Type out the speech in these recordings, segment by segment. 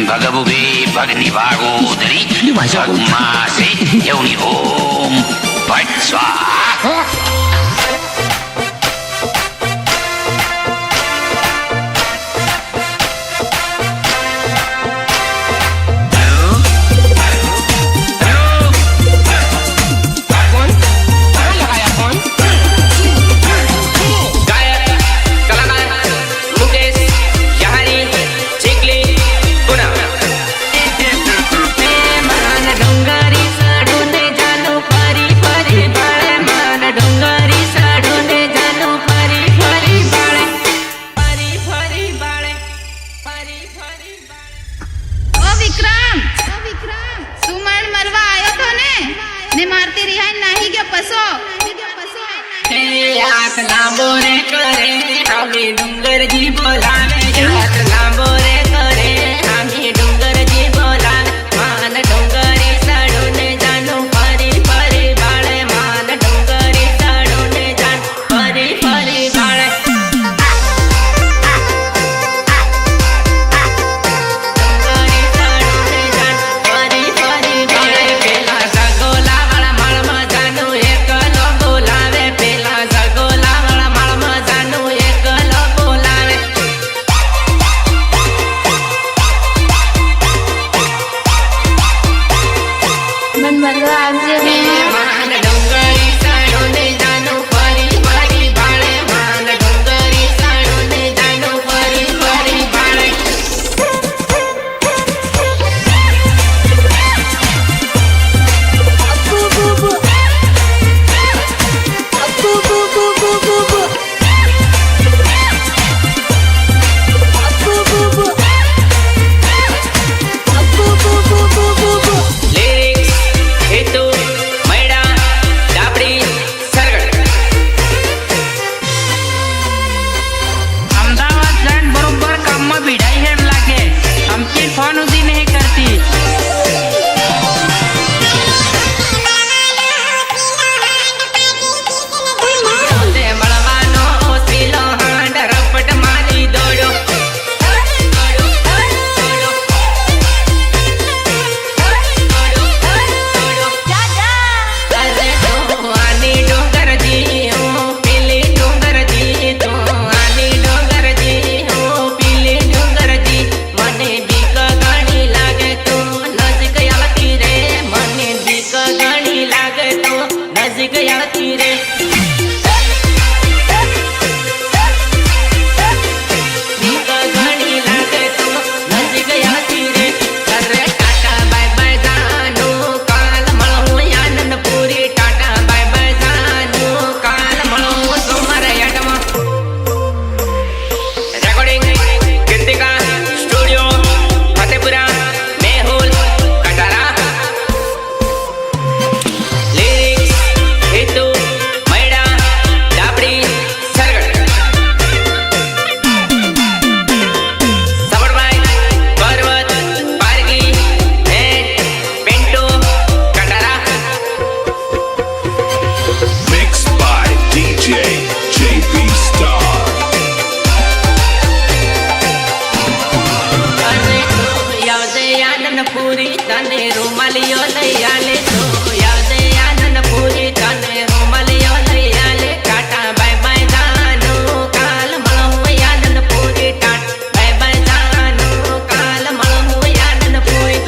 ભગભુભી ભગની ભાગોદરી ભગમાસે યૌની ઓમ ભટ સ્વાહા. लांबो रे करे हमें डूंगर जी बोलावे जात लांबो रे करे हमें डूंगर जी बोलावे मान डूंगरी सड़ो ने जानो फरी फरी बाळे मान डूंगरी सड़ो ने जान फरी फरी बाळे डूंगरी सड़ो ने जान फरी फरी बाळे पेला सगोला वाला माळमा जानो एकलो बोलावे पेला सगोला પૂરી તને રૂમાલીઓ લઈ આલે તો યાદ આનંદ પૂરી તને રૂમાલીઓ લઈ આલે ટાટા બાય બાય જાનો કાલ મળો આનંદ પૂરી ટાટા બાય બાય જાનો કાલ મળો આનંદ પૂરી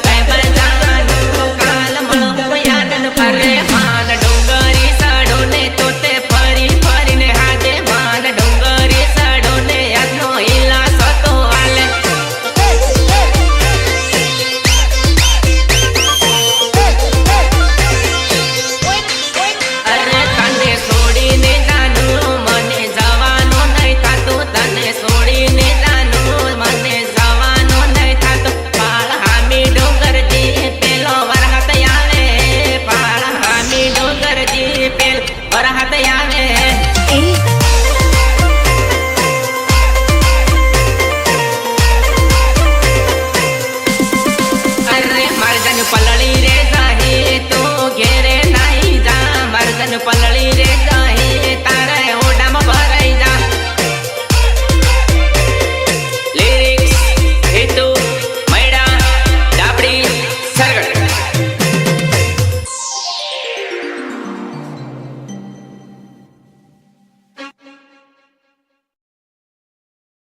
બાય બાય જાનો કાલ મળો આનંદ પરે માન ડુંગરી સડો ને તોતે ફરી ફરીને હાથે માન ડુંગરી સડો ને યાદનો હિલા સતો આલે અરે તને છોડીને જાનું મને જવાનો નહીં થાતો તને છોડીને જાનું મને જવાનો નહીં થાતો પાળ હામી ડુંગરજી પેલો વરહત આવે પાળ હામી ડુંગરજી પેલો વરહત આવે